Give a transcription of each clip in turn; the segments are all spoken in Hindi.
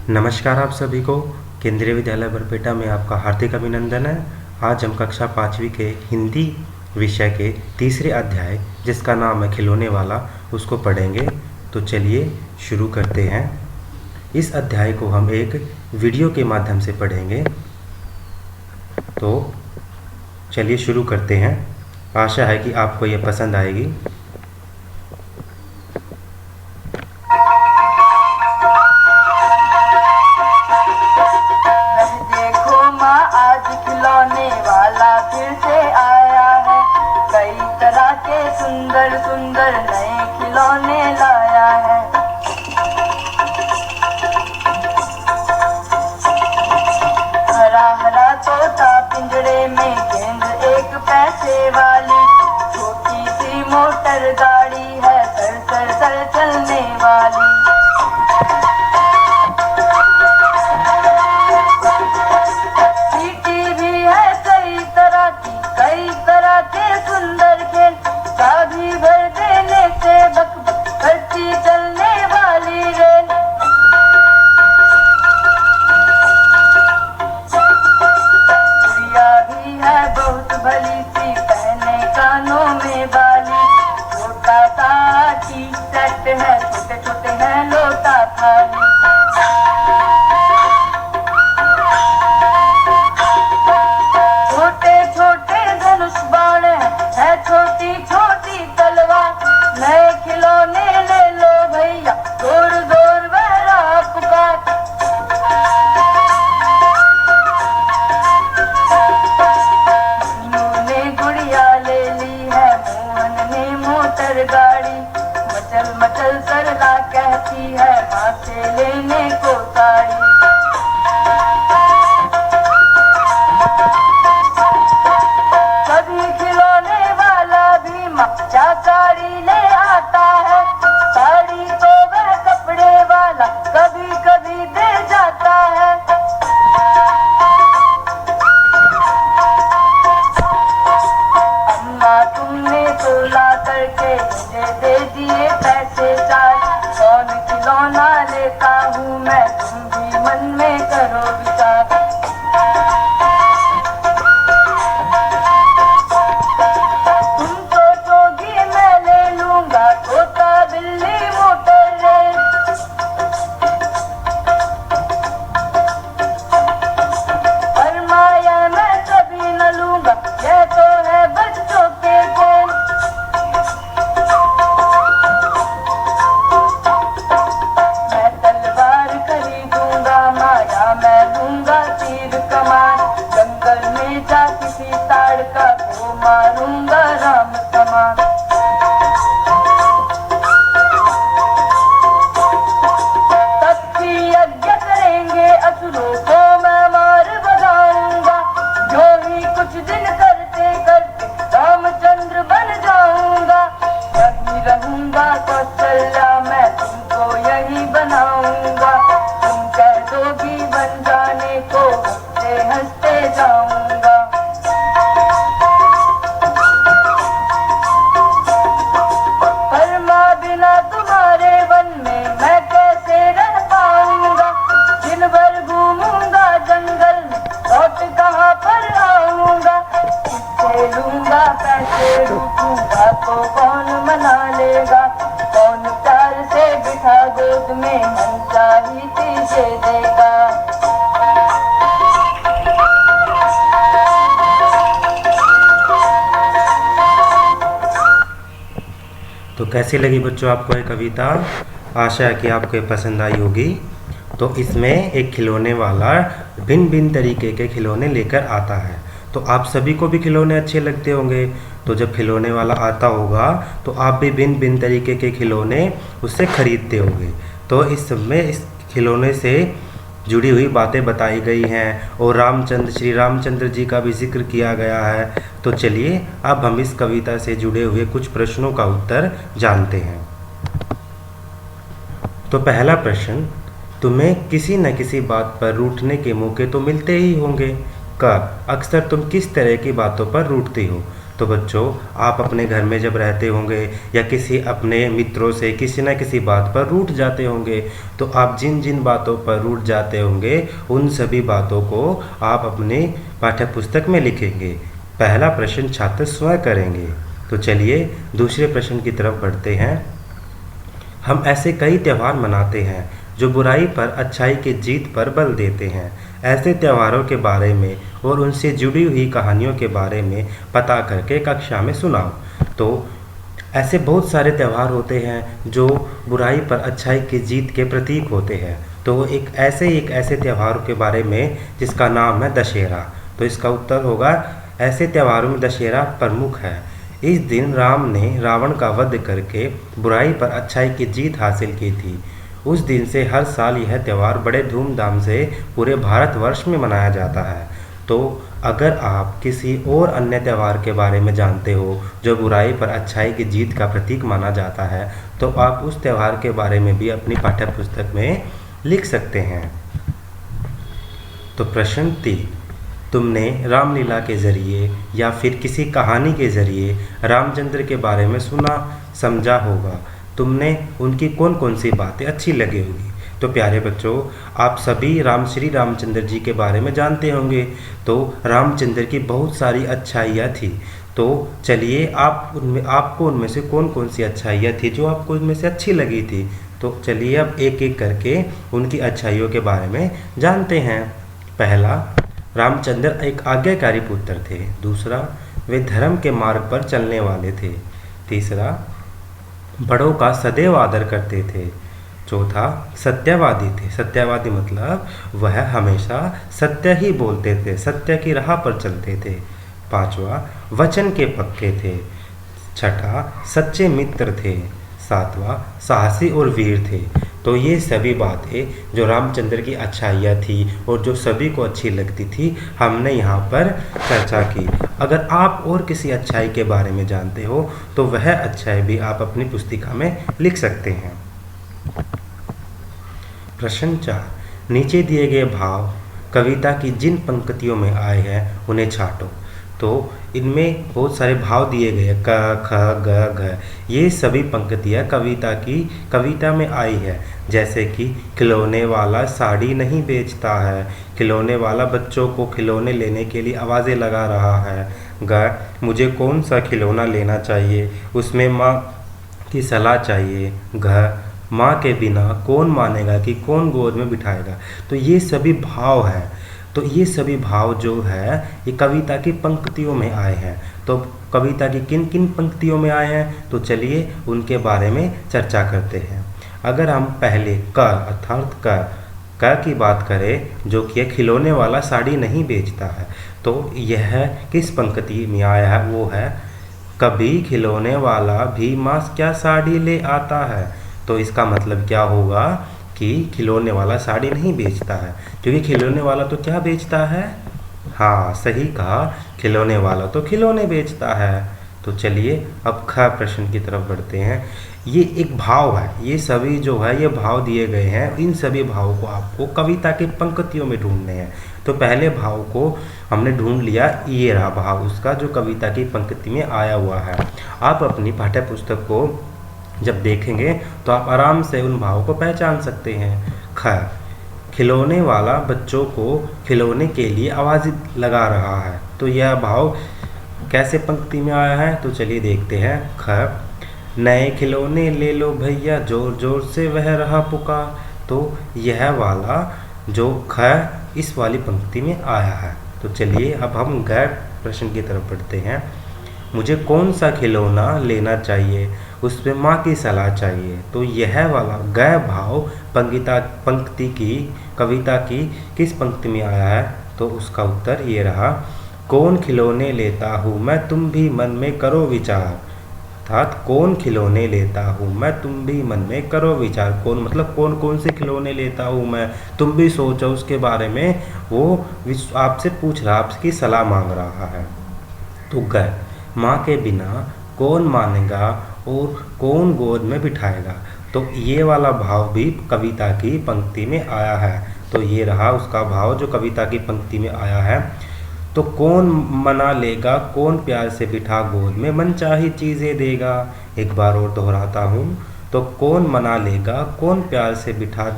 नमस्कार आप सभी को। केंद्रीय विद्यालय बरपेटा में आपका हार्दिक अभिनंदन है। आज हम कक्षा 5वीं के हिंदी विषय के तीसरे अध्याय जिसका नाम है खिलौने वाला उसको पढ़ेंगे। तो चलिए शुरू करते हैं। इस अध्याय को हम एक वीडियो के माध्यम से पढ़ेंगे। तो चलिए शुरू करते हैं। आशा है कि आपको ये पसंद आएगी। खिलौने वाला फिर से आया है, कई तरह के सुंदर सुंदर नए खिलौने लाया है। हरा हरा तोता पिंजरे में, गेंद एक पैसे वाली, छोटी सी मोटर गाड़ी है सर सर सर चलने वाली। कई तरह के सुंदर खेल, चाबी भर देने से बक बक करती चलने वाली रेल। गुड़िया भी है बहुत भली सी, पहने कानों में बाली, छोटा सा टी शर्ट है, छोटे छोटे हैं लोटा थाली। छोटी छोटी तलवार, नए खिलौने ले लो भैया, जोर जोर बहरा पुकार। उन्होंने गुड़िया ले ली है, मोहन ने मोटर गाड़ी, मचल मचल सरला कहती है माँ से लेने को साड़ी। क्या साड़ी ले आता है, साड़ी तो वह कपड़े वाला कभी कभी दे जाता है। अम्मा तुमने तो ला करके मुझे दे दिए पैसे चार, कौन खिलौना लेता हूँ मैं, तुम भी मन में करो विचार। मारूंगा राम समान। शक्ति यज्ञ करेंगे असुरों को मैं मार भगाऊंगा, जो ही कुछ दिन करते करते रामचंद्र बन जाऊंगा। यही रहूंगा कौशल्या मैं तुमको यही बनाऊंगा, तुम कह दोगी बन जाने को हंसते हंसते जाऊंगा। तुम्हारे वन में मैं कैसे रह पाऊंगा, दिन भर घूमूंगा जंगल में, लौट कहाँ पर आऊंगा। किससे लूंगा पैसे रूठूंगा तो कौन मना लेगा, कौन प्यार से बिठा गोद में मन चाही दे देगा। तो कैसी लगी बच्चों आपको ये कविता? आशा है कि आपको ये पसंद आई होगी। तो इसमें एक खिलौने वाला भिन्न भिन्न तरीके के खिलौने लेकर आता है। तो आप सभी को भी खिलौने अच्छे लगते होंगे। तो जब खिलौने वाला आता होगा तो आप भी भिन्न भिन्न तरीके के खिलौने उससे खरीदते होंगे। तो इस समय इस खिलौने से जुड़ी हुई बातें बताई गई हैं और श्री रामचंद्र जी का भी जिक्र किया गया है। तो चलिए अब हम इस कविता से जुड़े हुए कुछ प्रश्नों का उत्तर जानते हैं। तो पहला प्रश्न, तुम्हें किसी न किसी बात पर रूठने के मौके तो मिलते ही होंगे। कब? अक्सर तुम किस तरह की बातों पर रूठती हो? तो बच्चों आप अपने घर में जब रहते होंगे या किसी अपने मित्रों से किसी न किसी बात पर रूठ जाते होंगे, तो आप जिन जिन बातों पर रूठ जाते होंगे उन सभी बातों को आप अपने पाठ्य पुस्तक में लिखेंगे। पहला प्रश्न छात्र स्वयं करेंगे। तो चलिए दूसरे प्रश्न की तरफ बढ़ते हैं। हम ऐसे कई त्यौहार मनाते हैं जो बुराई पर अच्छाई की जीत पर बल देते हैं। ऐसे त्योहारों के बारे में और उनसे जुड़ी हुई कहानियों के बारे में पता करके कक्षा में सुनाओ। तो ऐसे बहुत सारे त्यौहार होते हैं जो बुराई पर अच्छाई की जीत के प्रतीक होते हैं। तो एक ऐसे त्योहार के बारे में जिसका नाम है दशहरा। तो इसका उत्तर होगा ऐसे त्योहारों में दशहरा प्रमुख है। इस दिन राम ने रावण का वध करके बुराई पर अच्छाई की जीत हासिल की थी। उस दिन से हर साल यह त्यौहार बड़े धूमधाम से पूरे भारतवर्ष में मनाया जाता है। तो अगर आप किसी और अन्य त्यौहार के बारे में जानते हो जो बुराई पर अच्छाई की जीत का प्रतीक माना जाता है, तो आप उस त्यौहार के बारे में भी अपनी पाठ्य पुस्तक में लिख सकते हैं। तो प्रश्न 3, तुमने रामलीला के ज़रिए या फिर किसी कहानी के ज़रिए रामचंद्र के बारे में सुना समझा होगा। तुमने उनकी कौन कौन सी बातें अच्छी लगी होगी। तो प्यारे बच्चों, आप सभी श्री रामचंद्र जी के बारे में जानते होंगे। तो रामचंद्र की बहुत सारी अच्छाइयाँ थी। तो चलिए आपको उनमें से कौन कौन सी अच्छाइयाँ थी जो आपको उनमें से अच्छी लगी थी। तो चलिए अब एक एक करके उनकी अच्छाइयों के बारे में जानते हैं। पहला, रामचंद्र एक आज्ञाकारी पुत्र थे। दूसरा, वे धर्म के मार्ग पर चलने वाले थे। तीसरा, बड़ों का सदैव आदर करते थे। चौथा, सत्यवादी थे। सत्यवादी मतलब वह हमेशा सत्य ही बोलते थे, सत्य की राह पर चलते थे। पांचवा, वचन के पक्के थे। छठा, सच्चे मित्र थे। सातवां, साहसी और वीर थे। तो ये सभी बातें जो रामचंद्र की अच्छाइयाँ थी और जो सभी को अच्छी लगती थी, हमने यहाँ पर चर्चा की। अगर आप और किसी अच्छाई के बारे में जानते हो तो वह अच्छाई भी आप अपनी पुस्तिका में लिख सकते हैं। प्रश्न 4, नीचे दिए गए भाव कविता की जिन पंक्तियों में आए हैं उन्हें छांटो। तो इनमें बहुत सारे भाव दिए गए क, ख, ग, घ। ये सभी पंक्तियाँ कविता में आई है। जैसे कि खिलौने वाला साड़ी नहीं बेचता है, खिलौने वाला बच्चों को खिलौने लेने के लिए आवाज़ें लगा रहा है। ग, मुझे कौन सा खिलौना लेना चाहिए, उसमें माँ की सलाह चाहिए। घ, माँ के बिना कौन मानेगा कि कौन गोद में बिठाएगा। तो ये सभी भाव हैं। तो ये सभी भाव जो है ये कविता की पंक्तियों में आए हैं। तो कविता की किन किन पंक्तियों में आए हैं, तो चलिए उनके बारे में चर्चा करते हैं। अगर हम पहले क अर्थात क की बात करें, जो कि खिलौने वाला साड़ी नहीं बेचता है, तो यह किस पंक्ति में आया है, वो है कभी खिलौने वाला भी माँ क्या साड़ी ले आता है। तो इसका मतलब क्या होगा कि खिलौने वाला साड़ी नहीं बेचता है, क्योंकि खिलौने वाला तो क्या बेचता है। हाँ, सही कहा, खिलौने वाला तो खिलौने बेचता है। तो चलिए अब ख प्रश्न की तरफ बढ़ते हैं। ये एक भाव है, ये सभी जो है ये भाव दिए गए हैं। इन सभी भावों को आपको कविता की पंक्तियों में ढूंढने हैं। तो पहले भाव को हमने ढूंढ लिया, ये रहा भाव उसका जो कविता की पंक्ति में आया हुआ है। आप अपनी पाठ्य पुस्तक को जब देखेंगे तो आप आराम से उन भावों को पहचान सकते हैं। ख, खिलौने वाला बच्चों को खिलौने के लिए आवाज़ लगा रहा है। तो यह भाव कैसे पंक्ति में आया है, तो चलिए देखते हैं। ख, नए खिलौने ले लो भैया, जोर जोर से वह रहा पुकार। तो यह वाला जो ख इस वाली पंक्ति में आया है। तो चलिए अब हम ग प्रश्न की तरफ बढ़ते हैं। मुझे कौन सा खिलौना लेना चाहिए, उसमें माँ की सलाह चाहिए। तो यह वाला ग भाव पंक्ति की कविता की किस पंक्ति में आया है, तो उसका उत्तर ये रहा, कौन खिलौने लेता हूँ मैं, तुम भी मन में करो विचार। अर्थात कौन खिलौने लेता हूँ मैं, तुम भी मन में करो विचार। कौन मतलब कौन कौन से खिलौने लेता हूँ मैं, तुम भी सोचो उसके बारे में। वो आपसे पूछ रहा, आपकी सलाह मांग रहा है। तो ग, माँ के बिना कौन मानेगा और कौन गोद में बिठाएगा। तो ये वाला भाव भी कविता की पंक्ति में आया है। तो ये रहा उसका भाव जो कविता की पंक्ति में आया है। तो कौन मना लेगा, कौन प्यार से बिठा गोद में मनचाही चीज़ें देगा। एक बार और दोहराता हूँ, तो कौन मना लेगा, कौन प्यार से बिठा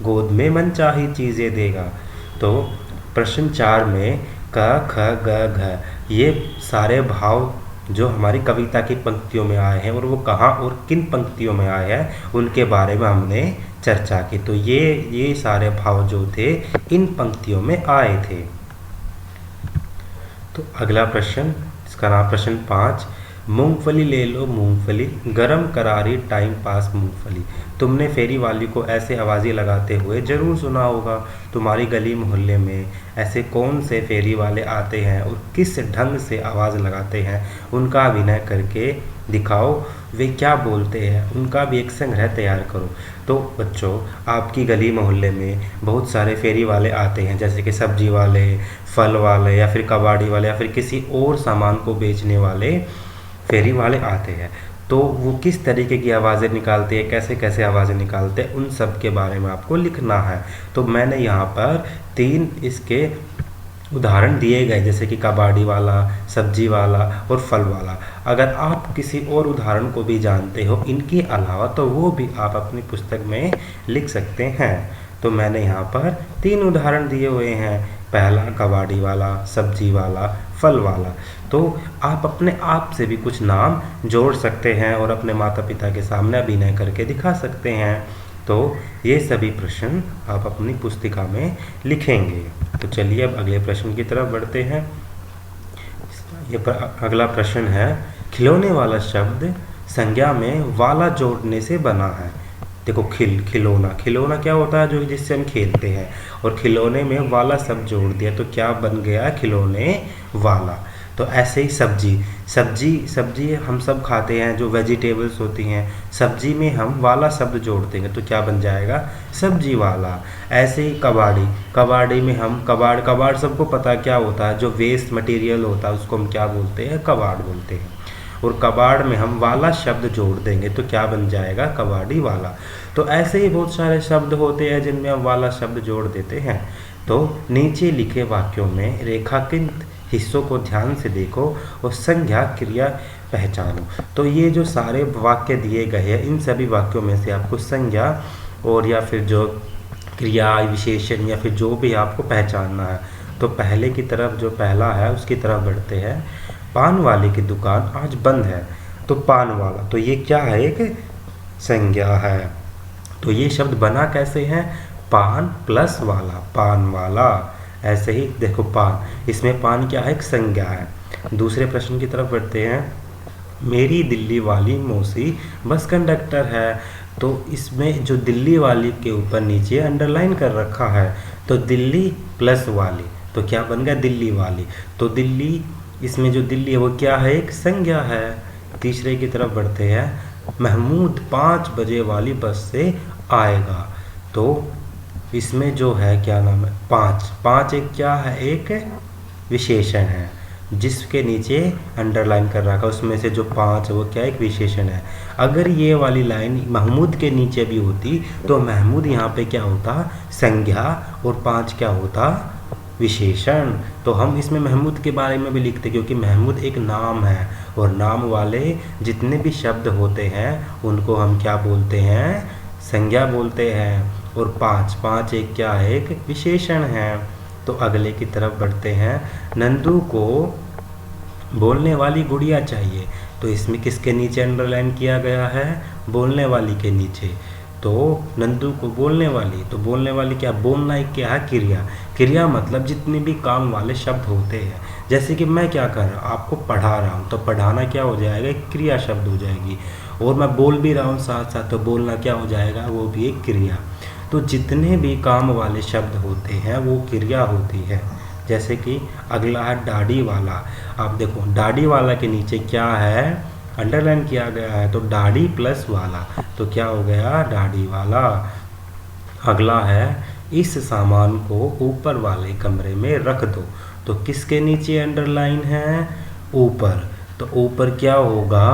गोद में मनचाही चीज़ें देगा। तो प्रश्न 4 में क ख ग घ ये सारे भाव जो हमारी कविता की पंक्तियों में आए हैं और वो कहाँ और किन पंक्तियों में आए हैं उनके बारे में हमने चर्चा की। तो ये सारे भाव जो थे इन पंक्तियों में आए थे। तो अगला प्रश्न, इसका नाम प्रश्न 5, मूंगफली ले लो मूंगफली, गरम करारी टाइम पास मूंगफली। तुमने फेरी वाली को ऐसे आवाज़ें लगाते हुए ज़रूर सुना होगा। तुम्हारी गली मोहल्ले में ऐसे कौन से फेरी वाले आते हैं और किस ढंग से आवाज़ लगाते हैं, उनका अभिनय करके दिखाओ। वे क्या बोलते हैं, उनका भी एक संग्रह तैयार करो। तो बच्चों, आपकी गली मोहल्ले में बहुत सारे फेरी वाले आते हैं, जैसे कि सब्जी वाले, फल वाले, या फिर कबाड़ी वाले, या फिर किसी और सामान को बेचने वाले फेरी वाले आते हैं। तो वो किस तरीके की आवाज़ें निकालते हैं, कैसे कैसे आवाज़ें निकालते हैं, उन सब के बारे में आपको लिखना है। तो मैंने यहाँ पर 3 इसके उदाहरण दिए गए, जैसे कि कबाड़ी वाला, सब्जी वाला और फल वाला। अगर आप किसी और उदाहरण को भी जानते हो इनके अलावा, तो वो भी आप अपनी पुस्तक में लिख सकते हैं। तो मैंने यहाँ पर 3 उदाहरण दिए हुए हैं, पहला कबाड़ी वाला, सब्जी वाला, फल वाला। तो आप अपने आप से भी कुछ नाम जोड़ सकते हैं और अपने माता पिता के सामने अभिनय करके दिखा सकते हैं। तो ये सभी प्रश्न आप अपनी पुस्तिका में लिखेंगे। तो चलिए अब अगले प्रश्न की तरफ बढ़ते हैं। अगला प्रश्न है, खिलौने वाला शब्द संज्ञा में वाला जोड़ने से बना है। देखो, खिलौना, खिलौना क्या होता है, जो जिससे हम खेलते हैं, और खिलौने में वाला शब्द जोड़ दिया तो क्या बन गया, खिलौने वाला। तो ऐसे ही सब्जी हम सब खाते हैं, जो वेजिटेबल्स होती हैं, सब्जी में हम वाला शब्द जोड़ देंगे तो क्या बन जाएगा, सब्जी वाला। ऐसे ही कबाड़ी में हम कबाड़ सबको पता क्या होता है, जो वेस्ट मटेरियल होता है उसको हम क्या बोलते हैं, कबाड़ बोलते हैं। और कबाड़ में हम वाला शब्द जोड़ देंगे तो क्या बन जाएगा, कबाड़ी वाला। तो ऐसे ही बहुत सारे शब्द होते हैं जिनमें हम वाला शब्द जोड़ देते हैं। तो नीचे लिखे वाक्यों में रेखांकित हिस्सों को ध्यान से देखो और संज्ञा क्रिया पहचानो। तो ये जो सारे वाक्य दिए गए हैं, इन सभी वाक्यों में से आपको संज्ञा और या फिर जो क्रिया, विशेषण या फिर जो भी आपको पहचानना है। तो पहले की तरफ जो पहला है उसकी तरफ बढ़ते हैं। पान वाले की दुकान आज बंद है। तो पान वाला, तो ये क्या है, एक संज्ञा है। तो ये शब्द बना कैसे है, पान प्लस वाला, पान वाला। ऐसे ही देखो, पान, इसमें पान क्या है, एक संज्ञा है। दूसरे प्रश्न की तरफ बढ़ते हैं। मेरी दिल्ली वाली मौसी बस कंडक्टर है। तो इसमें जो दिल्ली वाली के ऊपर नीचे अंडरलाइन कर रखा है, तो दिल्ली प्लस वाली, तो क्या बन गया, दिल्ली वाली। तो दिल्ली, इसमें जो दिल्ली है वो क्या है, एक संज्ञा है। तीसरे की तरफ बढ़ते हैं। महमूद 5 बजे वाली बस से आएगा। तो इसमें जो है क्या नाम है, 5 एक क्या है, एक विशेषण है, जिसके नीचे अंडरलाइन कर रखा, उसमें से जो 5 है वो क्या, एक विशेषण है। अगर ये वाली लाइन महमूद के नीचे भी होती तो महमूद यहाँ पे क्या होता, संज्ञा, और 5 क्या होता, विशेषण। तो हम इसमें महमूद के बारे में भी लिखते, क्योंकि महमूद एक नाम है और नाम वाले जितने भी शब्द होते हैं उनको हम क्या बोलते हैं, संज्ञा बोलते हैं। और 5 एक क्या है, एक विशेषण है। तो अगले की तरफ बढ़ते हैं। नंदू को बोलने वाली गुड़िया चाहिए। तो इसमें किसके नीचे अंडरलाइन किया गया है, बोलने वाली के नीचे। तो नंदू को बोलने वाली, तो बोलने वाली क्या, बोलना एक क्या है, क्रिया मतलब जितने भी काम वाले शब्द होते हैं। जैसे कि मैं क्या कर रहा हूँ, आपको पढ़ा रहा हूँ, तो पढ़ाना क्या हो जाएगा, एक क्रिया शब्द हो जाएगी। और मैं बोल भी रहा हूँ साथ साथ, तो बोलना क्या हो जाएगा, वो भी एक क्रिया। तो जितने भी काम वाले शब्द होते हैं वो क्रिया होती है। जैसे कि अगला है दाढ़ी वाला। आप देखो, दाढ़ी वाला के नीचे क्या है, अंडरलाइन किया गया है, तो दाढ़ी प्लस वाला, तो क्या हो गया, दाढ़ी वाला। अगला है, इस सामान को ऊपर वाले कमरे में रख दो। तो किसके नीचे अंडरलाइन है, ऊपर। तो ऊपर क्या होगा,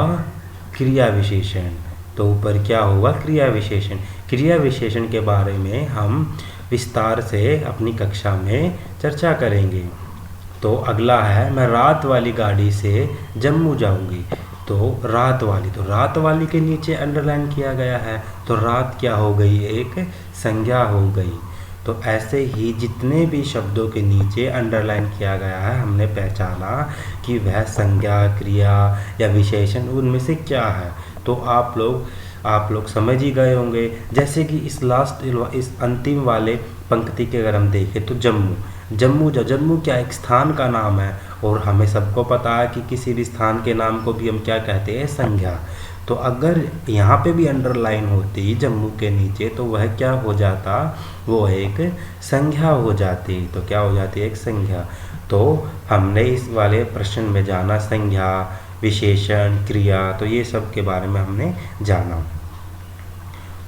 क्रिया विशेषण। तो ऊपर क्या होगा, क्रिया विशेषण। क्रिया विशेषण के बारे में हम विस्तार से अपनी कक्षा में चर्चा करेंगे। तो अगला है, मैं रात वाली गाड़ी से जम्मू जाऊंगी। तो रात वाली के नीचे अंडरलाइन किया गया है, तो रात क्या हो गई, एक संज्ञा हो गई। तो ऐसे ही जितने भी शब्दों के नीचे अंडरलाइन किया गया है, हमने पहचाना कि वह संज्ञा, क्रिया या विशेषण उनमें से क्या है। तो आप लोग समझ ही गए होंगे। जैसे कि इस अंतिम वाले पंक्ति के अगर हम देखें तो जम्मू क्या एक स्थान का नाम है, और हमें सबको पता है कि किसी भी स्थान के नाम को भी हम क्या कहते हैं, संज्ञा। तो अगर यहाँ पे भी अंडरलाइन होती जम्मू के नीचे, तो वह क्या हो जाता, वो एक संज्ञा हो जाती। तो क्या हो जाती है, एक संज्ञा। तो हमने इस वाले प्रश्न में जाना संज्ञा, विशेषण, क्रिया, तो ये सब के बारे में हमने जाना।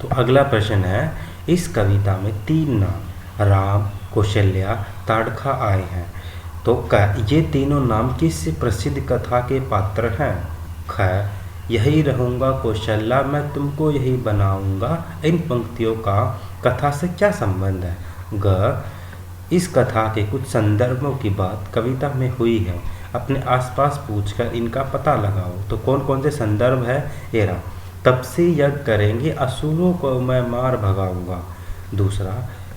तो अगला प्रश्न है, इस कविता में 3 नाम राम, कौशल्या, ताड़का आए हैं। तो ये तीनों नाम किस प्रसिद्ध कथा के पात्र हैं? ख, यही रहूँगा कौशल्या, मैं तुमको यही बनाऊँगा। इन पंक्तियों का कथा से क्या संबंध है? ग, इस कथा के कुछ संदर्भों की बात कविता में हुई है, अपने आसपास पूछकर इनका पता लगाओ। तो कौन कौन से संदर्भ है? ये रहा, तब से यज्ञ करेंगे असुरों को मैं मार भगाऊंगा। दूसरा,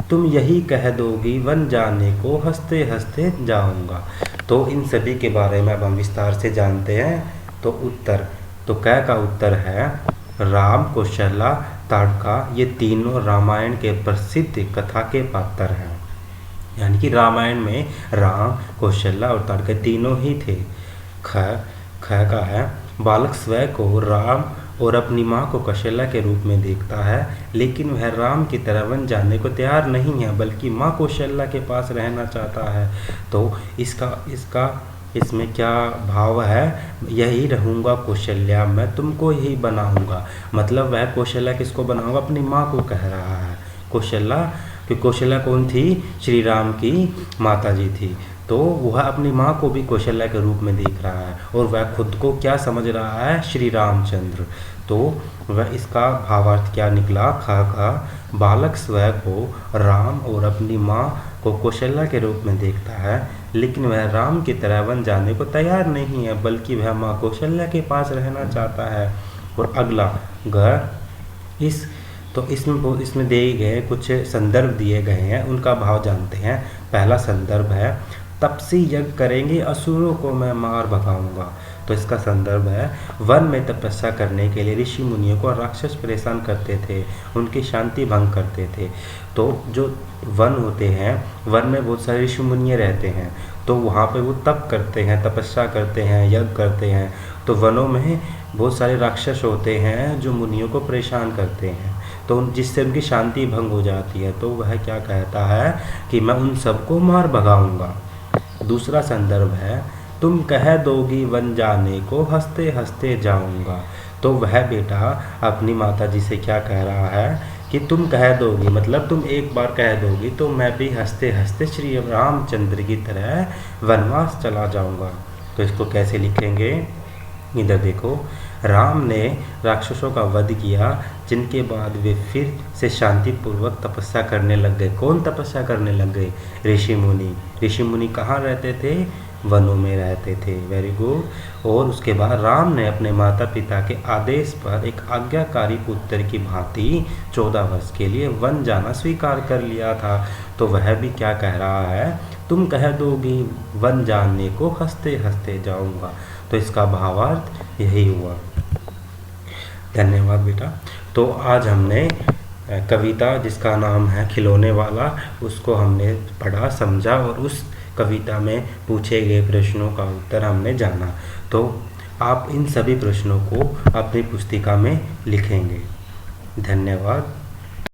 तुम यही कह दोगी वन जाने को हंसते हंसते जाऊंगा। तो इन सभी के बारे में अब हम विस्तार से जानते हैं। तो उत्तर, तो क का उत्तर है राम, कौशल्या, ताड़का, ये तीनों रामायण के प्रसिद्ध कथा के पात्र हैं। यानी कि रामायण में राम, कौशल्या और ताड़का तीनों ही थे। ख का है, बालक स्वयं को राम और अपनी माँ को कौशल्या के रूप में देखता है, लेकिन वह राम की तरह वन जाने को तैयार नहीं है, बल्कि माँ कौशल्या के पास रहना चाहता है। तो इसमें क्या भाव है? यही रहूँगा कौशल्या, मैं तुमको यही बनाऊँगा। मतलब वह कौशल्या किसको बनाऊँगा? अपनी माँ को कह रहा है। कौशल्या कौन थी? श्री राम की माता जी थी। तो वह अपनी माँ को भी कौशल्या के रूप में देख रहा है, और वह खुद को क्या समझ रहा है? श्री रामचंद्र। तो वह इसका भावार्थ क्या निकला? खा बालक स्वयं को राम और अपनी माँ को कौशल्या के रूप में देखता है, लेकिन वह राम की तरह वन जाने को तैयार नहीं है, बल्कि वह माँ कौशल्या के पास रहना चाहता है। और अगला इसमें दिए गए कुछ संदर्भ दिए गए हैं, उनका भाव जानते हैं। पहला संदर्भ है, तपसी यज्ञ करेंगे असुरों को मैं मार भगाऊंगा। तो इसका संदर्भ है, वन में तपस्या करने के लिए ऋषि मुनियों को राक्षस परेशान करते थे, उनकी शांति भंग करते थे। तो जो वन होते हैं, वन में बहुत सारे ऋषि मुनि रहते हैं, तो वहाँ पे वो तप करते हैं, तपस्या करते हैं, यज्ञ करते हैं। तो वनों में बहुत सारे राक्षस होते हैं जो मुनियों को परेशान करते हैं, तो जिससे उनकी शांति भंग हो जाती है। तो वह क्या कहता है कि मैं उन सबको मार भगाऊंगा। दूसरा संदर्भ है, तुम कह दोगी वन जाने को हंसते हंसते जाऊंगा। तो वह बेटा अपनी माता जी से क्या कह रहा है कि तुम कह दोगी, मतलब तुम एक बार कह दोगी तो मैं भी हंसते हंसते श्री रामचंद्र की तरह वनवास चला जाऊंगा। तो इसको कैसे लिखेंगे? इधर देखो, राम ने राक्षसों का वध किया, जिनके बाद वे फिर से शांतिपूर्वक तपस्या करने लग गए। कौन तपस्या करने लग गए? ऋषि मुनि। ऋषि मुनि कहाँ रहते थे? वनों में रहते थे। Very good. और उसके बाद राम ने अपने माता पिता के आदेश पर एक आज्ञाकारी पुत्र की भांति 14 वर्ष के लिए वन जाना स्वीकार कर लिया था। तो वह भी क्या कह रहा है? तुम कह दोगी वन जाने को हंसते हंसते जाऊंगा। तो इसका भावार्थ यही हुआ। धन्यवाद बेटा। तो आज हमने कविता जिसका नाम है खिलौने वाला, उसको हमने पढ़ा, समझा, और उस कविता में पूछे गए प्रश्नों का उत्तर हमने जाना। तो आप इन सभी प्रश्नों को अपनी पुस्तिका में लिखेंगे। धन्यवाद।